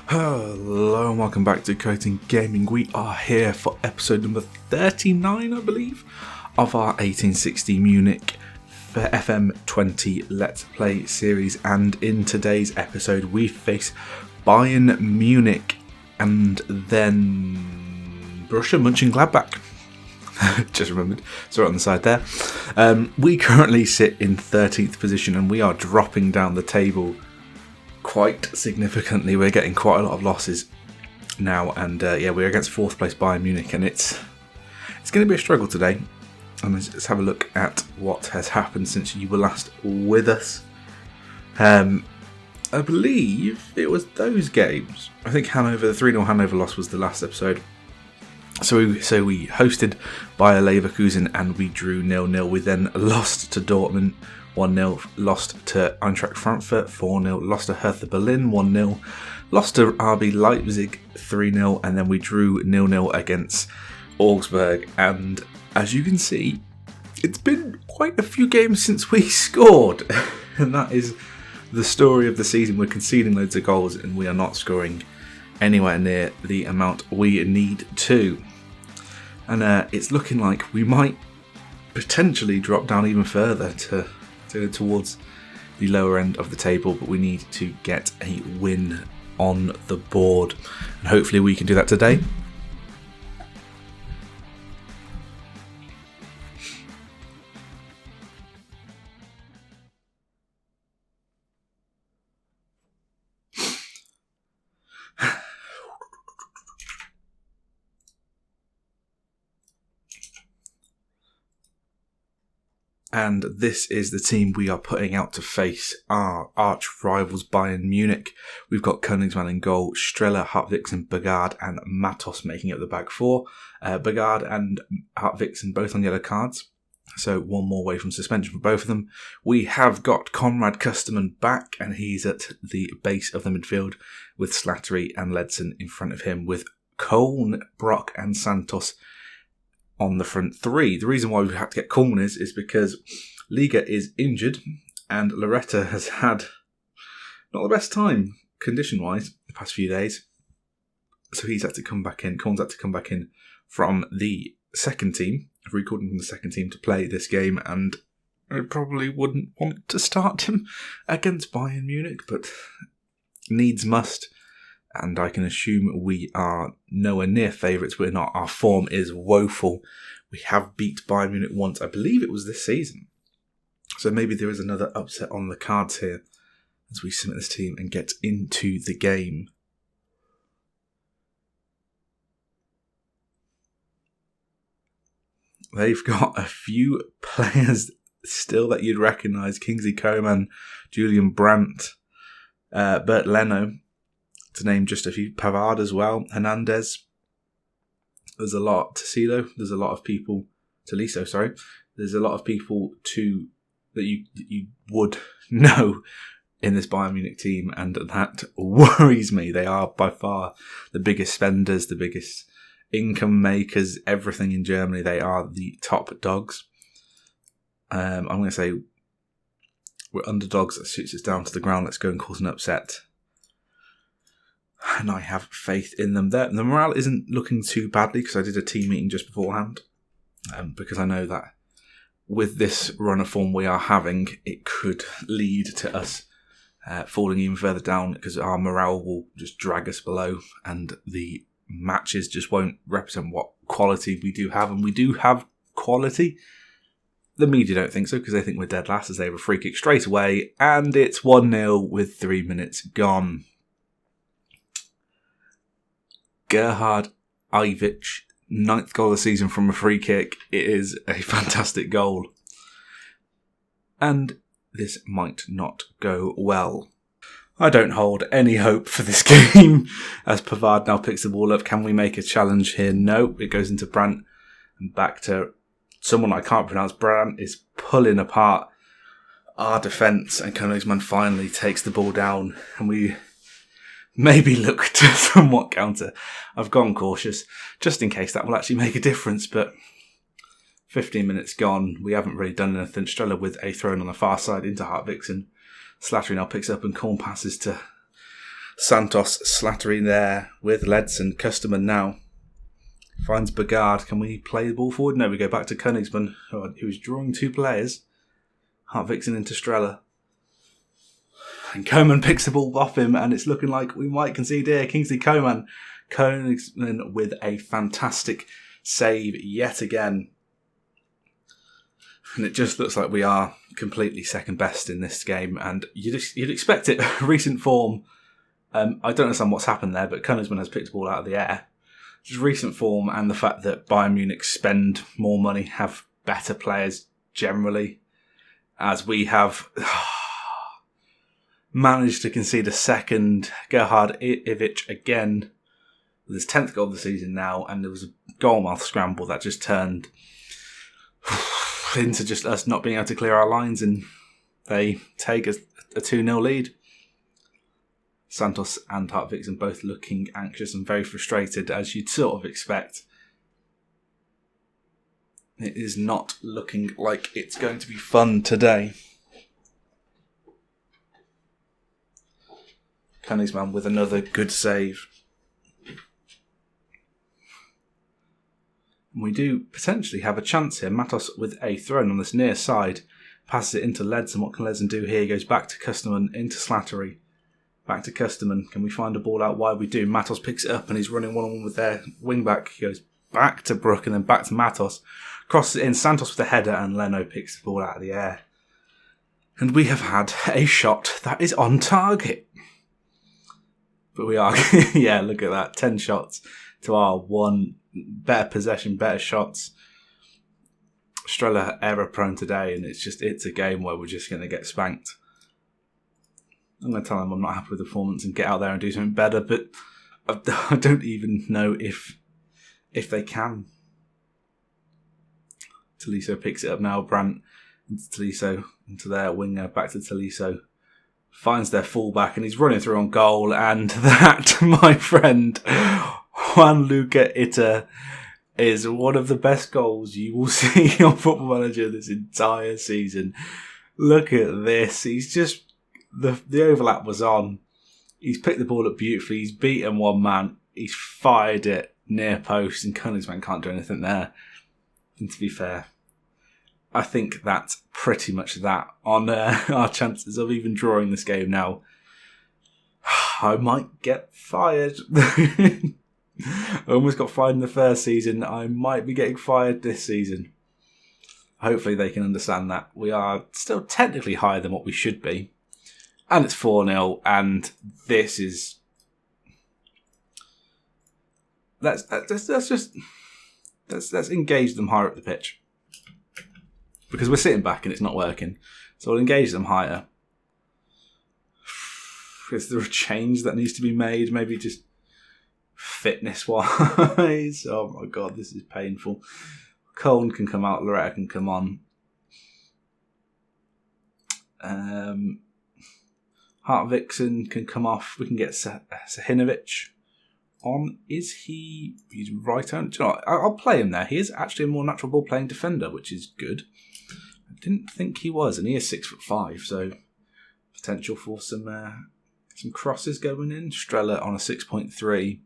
Hello and welcome back to Coating Gaming. We are here for episode number 39, I believe, of our 1860 Munich for FM20 Let's Play series. And in today's episode, we face Bayern Munich and then Borussia Mönchengladbach. Just remembered, saw it on the side there. We currently sit in 13th position and we are dropping down the table quite significantly. We're getting quite a lot of losses now, and we're against 4th place Bayern Munich, and it's going to be a struggle today. And let's have a look at what has happened since you were last with us. I believe it was those games. I think Hanover, the 3-0 Hanover loss was the last episode. So we hosted Bayer Leverkusen and we drew 0-0. We then lost to Dortmund 1-0, lost to Eintracht Frankfurt 4-0, lost to Hertha Berlin 1-0, lost to RB Leipzig 3-0, and then we drew 0-0 against Augsburg. And as you can see, it's been quite a few games since we scored, and that is the story of the season. We're conceding loads of goals and we are not scoring anywhere near the amount we need to. And it's looking like we might potentially drop down even further to towards the lower end of the table, but we need to get a win on the board, and hopefully we can do that today. And this is the team we are putting out to face our arch rivals Bayern Munich. We've got Königsmann in goal, Streller, Hartwigsen, Begard and Matos making up the back four. Begard and Hartwigsen both on yellow cards, so one more away from suspension for both of them. We have got Conrad Kusterman back, and he's at the base of the midfield with Slattery and Ledson in front of him, with Cohn, Brock and Santos on the front three. The reason why we've had to get Coleman is because Liga is injured and Loretta has had not the best time condition-wise the past few days. So he's had to come back in. Coleman's had to come back in from the second team, recording from the second team to play this game, and I probably wouldn't want to start him against Bayern Munich, but needs must. And I can assume we are nowhere near favourites. We're not. Our form is woeful. We have beat Bayern Munich once. I believe it was this season. So maybe there is another upset on the cards here as we submit this team and get into the game. They've got a few players still that you'd recognise. Kingsley Coman, Julian Brandt, Bert Leno, to name just a few. Pavard as well, Hernandez. There's a lot. Tolisso. There's a lot of people. Tolisso, sorry. There's a lot of people that you would know in this Bayern Munich team, and that worries me. They are by far the biggest spenders, the biggest income makers, everything in Germany. They are the top dogs. I'm going to say we're underdogs. That suits us down to the ground. Let's go and cause an upset. And I have faith in them there. The morale isn't looking too badly because I did a team meeting just beforehand. Because I know that with this run of form we are having, it could lead to us falling even further down, because our morale will just drag us below and the matches just won't represent what quality we do have. And we do have quality. The media don't think so because they think we're dead last, as they have a free kick straight away. And it's 1-0 with 3 minutes gone. Gerhard Ivic, 9th goal of the season from a free kick. It is a fantastic goal. And this might not go well. I don't hold any hope for this game as Pavard now picks the ball up. Can we make a challenge here? No. It goes into Brandt and back to someone I can't pronounce. Brandt is pulling apart our defence, and Königsmann finally takes the ball down, and we maybe look to somewhat counter. I've gone cautious, just in case that will actually make a difference, but 15 minutes gone, we haven't really done anything. Streller with a throw on the far side into Hartwigsen. Slattery now picks up and Korn passes to Santos Slattery there with Ledson. Customer now finds Bagard. Can we play the ball forward? No, we go back to Königsmann, who's drawing 2 players. Hartvigsen into Streller. And Koeman picks the ball off him, and it's looking like we might concede here. Kingsley Coman. Königsmann with a fantastic save yet again. And it just looks like we are completely second best in this game, and you'd expect it. Recent form, I don't understand what's happened there, but Königsmann has picked the ball out of the air. Just recent form and the fact that Bayern Munich spend more money, have better players generally, as we have managed to concede a second. Gerhard Ivic again with his 10th goal of the season now, and there was a goalmouth scramble that just turned into just us not being able to clear our lines, and they take a 2-0 lead. Santos and Hartvigsen both looking anxious and very frustrated, as you'd sort of expect. It is not looking like it's going to be fun today. Königsmann with another good save. We do potentially have a chance here. Matos with a throw on this near side. Passes it into Ledson. What can Ledson do here? He goes back to Custerman, into Slattery. Back to Custerman. Can we find a ball out wide? We do. Matos picks it up and he's running one-on-one with their wing-back. He goes back to Brook and then back to Matos. Crosses it in. Santos with the header, and Leno picks the ball out of the air. And we have had a shot that is on target. But we are, yeah, look at that. 10 shots to our 1. Better possession, better shots. Streller error prone today, and it's a game where we're just going to get spanked. I'm going to tell them I'm not happy with the performance and get out there and do something better, but I don't even know if they can. Tolisso picks it up now. Brandt into Tolisso, into their winger, back to Tolisso. Finds their fullback, and he's running through on goal, and that, my friend, Juanluca Itter, is one of the best goals you will see on Football Manager this entire season. Look at this. He's just... The overlap was on. He's picked the ball up beautifully. He's beaten one man. He's fired it near post, and Königsmann can't do anything there. And to be fair, I think that's pretty much that on our chances of even drawing this game now. I might get fired. I almost got fired in the first season. I might be getting fired this season. Hopefully they can understand that. We are still technically higher than what we should be. And it's 4-0, and this is... Let's engage them higher up the pitch. Because we're sitting back and it's not working. So we'll engage them higher. Is there a change that needs to be made? Maybe just fitness-wise? Oh my god, this is painful. Coln can come out, Loretta can come on. Hartvigsen can come off. We can get Sahinovic on. Is he... He's right on. Do you know what? I'll play him there. He is actually a more natural ball-playing defender, which is good. I didn't think he was, and he is 6'5", so potential for some crosses going in. Streller on a 6.3,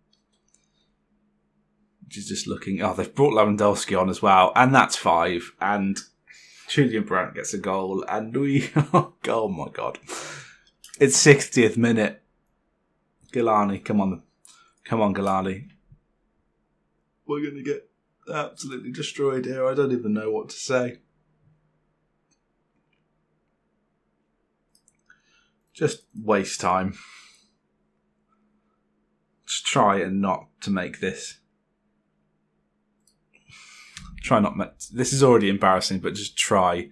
which is just looking... Oh, they've brought Lewandowski on as well, and that's 5. And Julian Brandt gets a goal, and we... Oh my god. It's 60th minute. Galani, come on. Come on, Galani. We're going to get absolutely destroyed here. I don't even know what to say. Just waste time. Just try and not to make this. Try not... This is already embarrassing, but just try.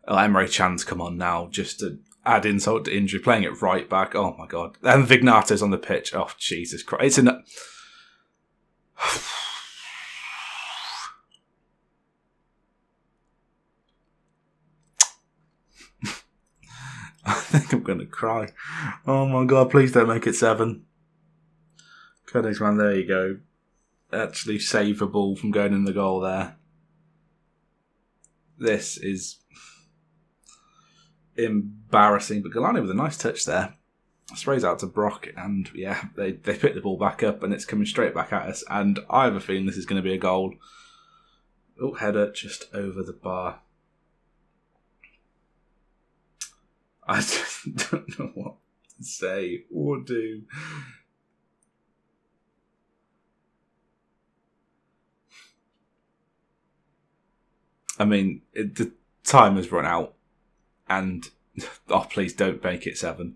Oh, Emre Can's come on now, just to... add insult to injury, playing it right back. Oh my god. And Vignato's on the pitch. Oh, Jesus Christ. It's an... I think I'm going to cry. Oh my god, please don't make it 7. Königsmann, there you go. Actually save a ball from going in the goal there. This is... embarrassing, but Galani with a nice touch there. Sprays out to Brock, and yeah, they pick the ball back up, and it's coming straight back at us. And I have a feeling this is going to be a goal. Oh, header just over the bar. I just don't know what to say or do. I mean, the time has run out, and please don't make it 7.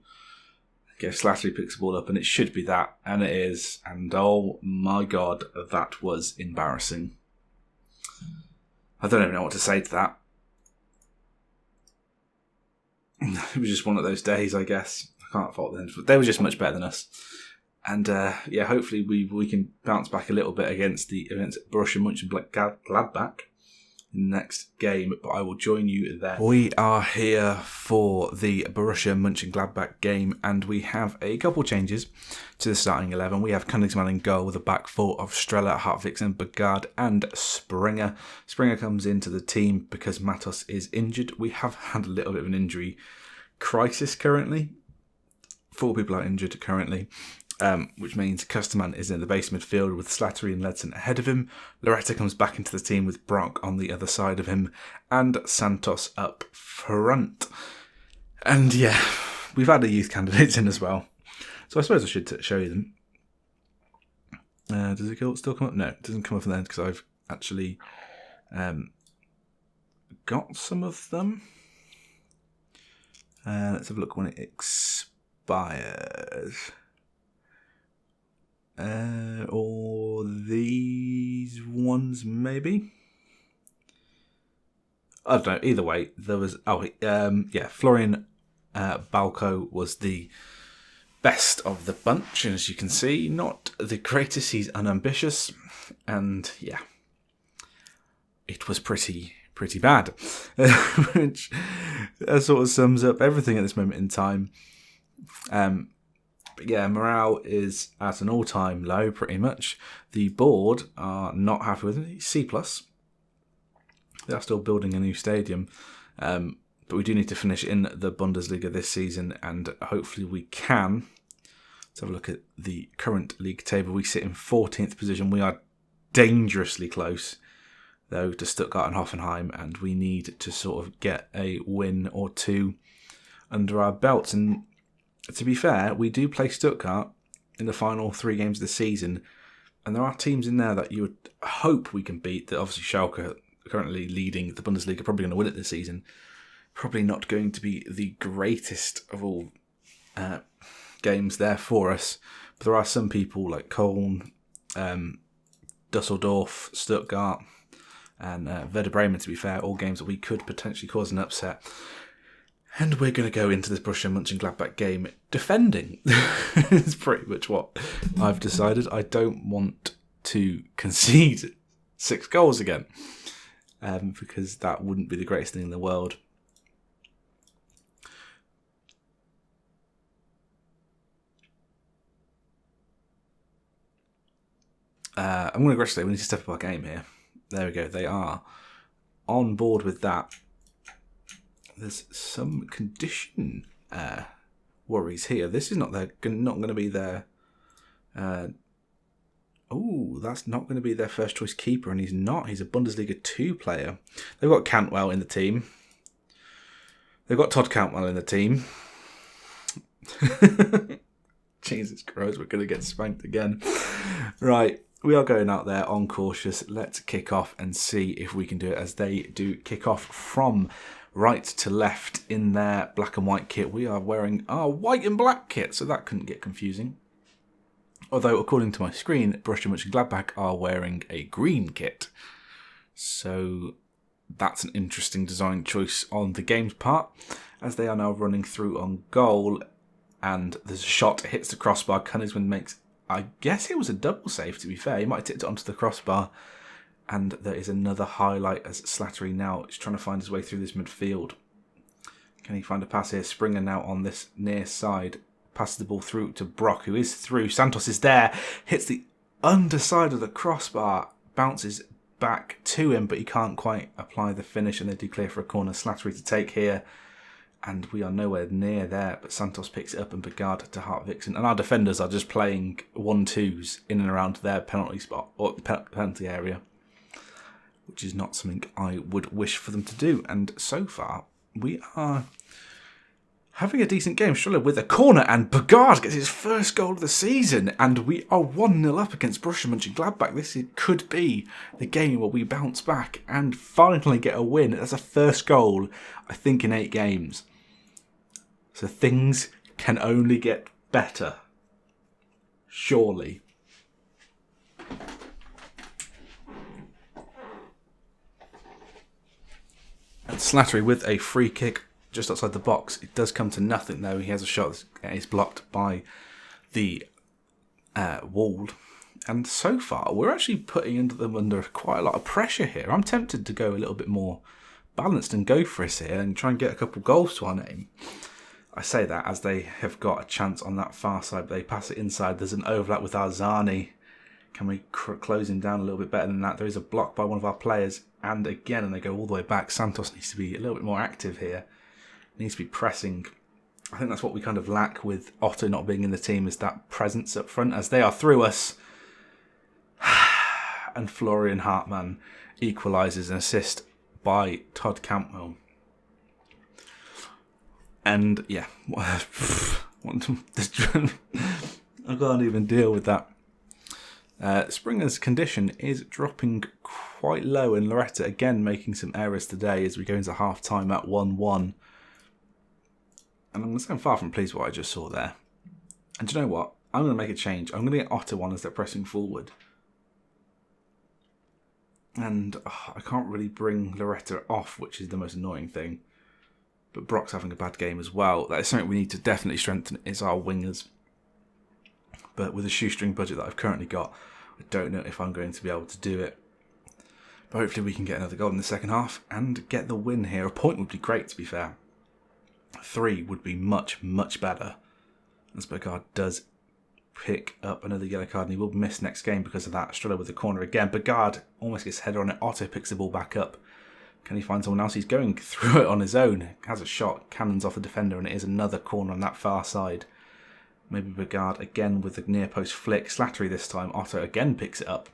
Okay, Slattery picks the ball up, and it should be that, and it is. And oh my god, that was embarrassing. I don't even know what to say to that. It was just one of those days, I guess. I can't fault them. They were just much better than us. And yeah, hopefully we can bounce back a little bit against Borussia Mönchengladbach in the next game, but I will join you there. We are here for the Borussia Mönchengladbach game, and we have a couple changes to the starting 11. We have Königsmann in goal with a back four of Streller, Hartwigsen, Begard and Springer. Springer comes into the team because Matos is injured. We have had a little bit of an injury crisis currently. 4 people are injured currently. Which means Kusterman is in the base midfield with Slattery and Ledson ahead of him. Loretta comes back into the team with Brock on the other side of him, and Santos up front. And yeah, we've had the youth candidates in as well, so I suppose I should show you them. Does it still come up? No, it doesn't come up from there because I've actually got some of them. Let's have a look when it expires. Or these ones, maybe? I don't know. Either way, there was... Florian Balco was the best of the bunch, and as you can see, not the greatest. He's unambitious, and yeah, it was pretty bad, which sort of sums up everything at this moment in time. But yeah, morale is at an all-time low, pretty much. The board are not happy with it. C+. They are still building a new stadium. But we do need to finish in the Bundesliga this season, and hopefully we can. Let's have a look at the current league table. We sit in 14th position. We are dangerously close, though, to Stuttgart and Hoffenheim, and we need to sort of get a win or two under our belts. And to be fair, we do play Stuttgart in the final 3 games of the season, and there are teams in there that you would hope we can beat. That obviously Schalke, currently leading the Bundesliga, probably going to win it this season. Probably not going to be the greatest of all games there for us, but there are some people like Köln, Dusseldorf, Stuttgart, and Werder Bremen, to be fair, all games that we could potentially cause an upset. And we're going to go into this Borussia Mönchengladbach game defending. It's pretty much what I've decided. I don't want to concede 6 goals again, because that wouldn't be the greatest thing in the world. I'm going to aggressively. We need to step up our game here. There we go. They are on board with that. There's some condition worries here. This is not going to be their... that's not going to be their first choice keeper, and he's not. He's a Bundesliga 2 player. They've got Cantwell in the team. They've got Todd Cantwell in the team. Jesus Christ, we're going to get spanked again. Right, we are going out there on cautious. Let's kick off and see if we can do it as they do. Kick off from right to left in their black and white kit. We are wearing our white and black kit, so that couldn't get confusing. Although, according to my screen, Borussia Mönchengladbach are wearing a green kit. So that's an interesting design choice on the game's part, as they are now running through on goal, and there's a shot, it hits the crossbar. Königsmann makes, I guess it was a double save, to be fair. He might have tipped it onto the crossbar. And there is another highlight as Slattery now is trying to find his way through this midfield. Can he find a pass here? Springer now on this near side. Passes the ball through to Brock, who is through. Santos is there. Hits the underside of the crossbar. Bounces back to him, but he can't quite apply the finish, and they do clear for a corner. Slattery to take here. And we are nowhere near there, but Santos picks it up and Begard to Hart Vixen. And our defenders are just playing 1-2s in and around their penalty spot, or penalty area, which is not something I would wish for them to do. And so far, we are having a decent game. Striller with a corner, and Begard gets his first goal of the season. And we are 1-0 up against Borussia Mönchengladbach. This could be the game where we bounce back and finally get a win. That's a first goal, I think, in 8 games. So things can only get better. Surely. And Slattery with a free kick just outside the box. It does come to nothing though. He has a shot that is blocked by the wall. And so far, we're actually putting them under quite a lot of pressure here. I'm tempted to go a little bit more balanced and go for us here and try and get a couple of goals to our name. I say that as they have got a chance on that far side, but they pass it inside. There's an overlap with Arzani. Can we close him down a little bit better than that? There is a block by one of our players. And again, and they go all the way back. Santos needs to be a little bit more active here. Needs to be pressing. I think that's what we kind of lack with Otto not being in the team, is that presence up front as they are through us. And Florian Hartmann equalises, an assist by Todd Cantwell. And yeah, I can't even deal with that. Springer's condition is dropping quite low, and Loretta again making some errors today as we go into half time at 1-1. And I'm far from pleased with what I just saw there. And do you know what? I'm going to make a change. I'm going to get Otto on as they're pressing forward. And I can't really bring Loretta off, which is the most annoying thing. But Brock's having a bad game as well. That is something we need to definitely strengthen, is our wingers. But with the shoestring budget that I've currently got, I don't know if I'm going to be able to do it. But hopefully we can get another goal in the second half and get the win here. A point would be great, to be fair. 3 would be much, much better. As Begard does pick up another yellow card, and he will miss next game because of that. Striller with the corner again. Begard almost gets header on it. Otto picks the ball back up. Can he find someone else? He's going through it on his own. Has a shot, cannons off the defender, and it is another corner on that far side. Maybe Begard again with the near post flick. Slattery this time. Otto again picks it up.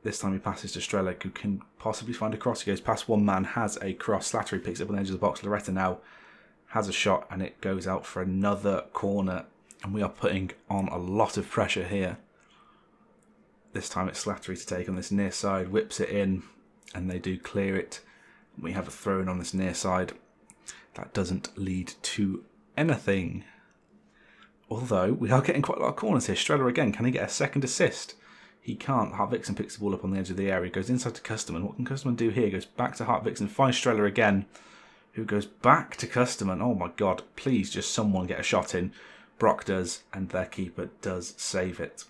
This time he passes to Strelec, who can possibly find a cross. He goes past one man, has a cross. Slattery picks it up on the edge of the box. Loretta now has a shot, and it goes out for another corner. And we are putting on a lot of pressure here. This time it's Slattery to take on this near side. Whips it in, and they do clear it. We have a throw in on this near side. That doesn't lead to anything. Although we are getting quite a lot of corners here. Streller again, can he get a second assist? He can't. Hart Vixen picks the ball up on the edge of the area. Goes inside to Custerman. What can Custerman do here? Goes back to Hart Vixen. Finds Streller again, who goes back to Custerman. Oh my god. Please just someone get a shot in. Brock does, and their keeper does save it.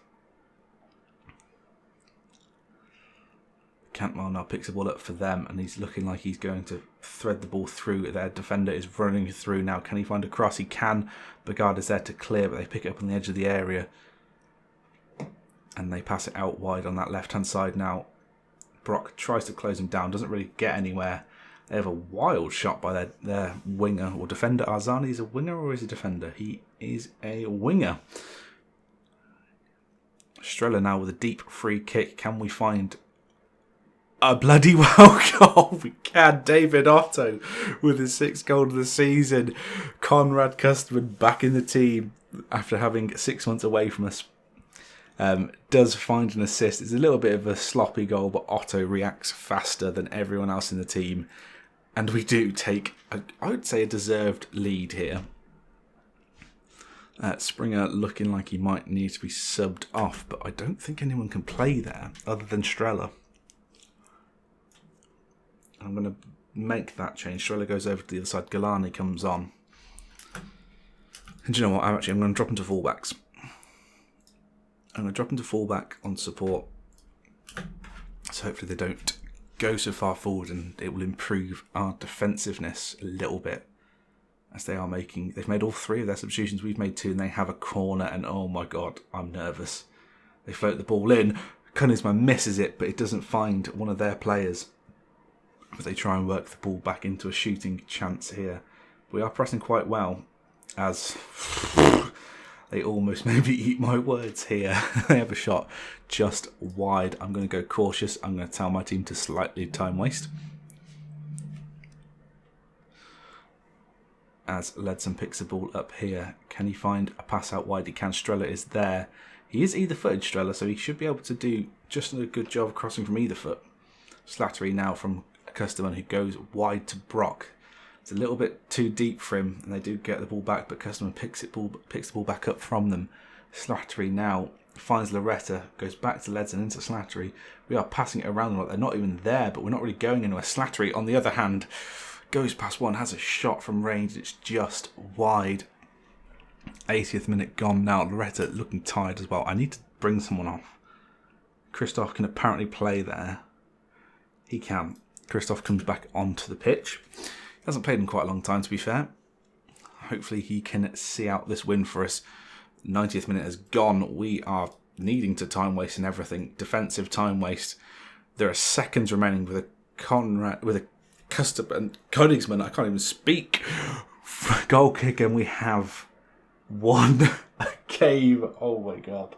Cantwell now picks the ball up for them, and he's looking like he's going to thread the ball through. Their defender is running through now. Can he find a cross? He can. Begard is there to clear, but they pick it up on the edge of the area. And they pass it out wide on that left-hand side now. Brock tries to close him down, doesn't really get anywhere. They have a wild shot by their winger or defender. Arzani is a winger or is he a defender? He is a winger. Streller now with a deep free kick. Can we find a bloody well goal? We can. David Otto with his 6th goal of the season. Conrad Custerman back in the team after having 6 months away from us. Does find an assist. It's a little bit of a sloppy goal, but Otto reacts faster than everyone else in the team. And we do take, I would say, a deserved lead here. Springer looking like he might need to be subbed off, but I don't think anyone can play there other than Streller. I'm going to make that change. Streller goes over to the other side. Galani comes on. And do you know what? I'm going to drop into fullbacks. I'm going to drop into fullback on support. So hopefully they don't go so far forward, and it will improve our defensiveness a little bit. As they are making, they've made all 3 of their substitutions. We've made 2, and they have a corner. And oh my god, I'm nervous. They float the ball in. Koenigsmann misses it, but it doesn't find one of their players. But they try and work the ball back into a shooting chance here. We are pressing quite well, as they almost made me eat my words here. They have a shot just wide. I'm going to go cautious. I'm going to tell my team to slightly time waste. As Ledson picks the ball up here. Can he find a pass out wide? He can. Strella is there. He is either footed, Strella, so he should be able to do just a good job of crossing from either foot. Slattery now from a customer who goes wide to Brock. It's a little bit too deep for him, and they do get the ball back, but customer picks the ball back up from them. Slattery now finds Loretta, goes back to Ledson into Slattery. We are passing it around like they're not even there, but we're not really going anywhere. Slattery, on the other hand, goes past one, has a shot from range. It's just wide. 80th minute gone now. Loretta looking tired as well. I need to bring someone off. Christoph can apparently play there. He can. Christoph comes back onto the pitch. He hasn't played in quite a long time, to be fair. Hopefully he can see out this win for us. 90th minute has gone. We are needing to time waste and everything. Defensive time waste. There are seconds remaining with a customer and Königsmann. I can't even speak. Goal kick, and we have won a game. Oh my god.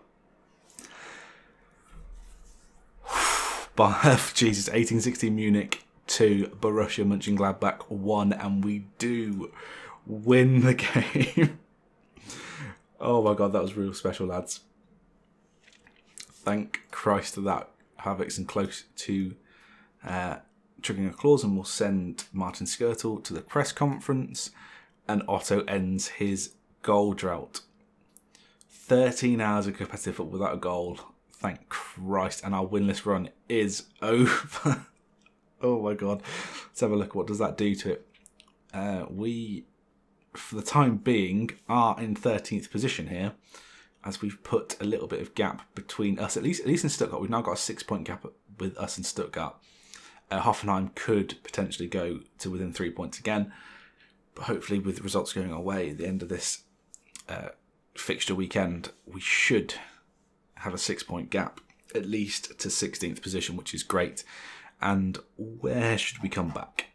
But Jesus, 1860 Munich 2, Borussia Mönchengladbach 1, and we do win the game. Oh my god, that was real special, lads. Thank Christ for that. Havixen close to triggering a clause, and we'll send Martin Skirtle to the press conference, and Otto ends his goal drought. 13 hours of competitive football without a goal. Thank Christ. And our winless run is over. Oh my god. Let's have a look. What does that do to it? We, for the time being, are in 13th position here, as we've put a little bit of gap between us. At least in Stuttgart, we've now got a 6-point gap with us and Stuttgart. Hoffenheim could potentially go to within 3 points again. But hopefully with results going our way at the end of this fixture weekend, we should have a 6-point gap, at least to 16th position, which is great. And where should we come back?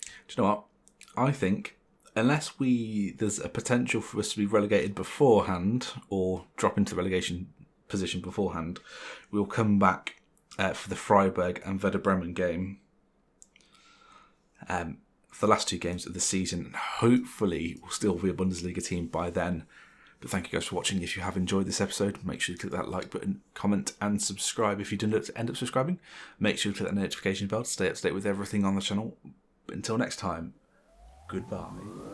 Do you know what? I think unless there's a potential for us to be relegated beforehand or drop into the relegation position beforehand, we'll come back for the Freiburg and Werder Bremen game for the last 2 games of the season. And hopefully we'll still be a Bundesliga team by then. But thank you guys for watching. If you have enjoyed this episode, make sure you click that like button, comment and subscribe. If you didn't end up subscribing, make sure you click that notification bell to stay up to date with everything on the channel. But until next time, goodbye.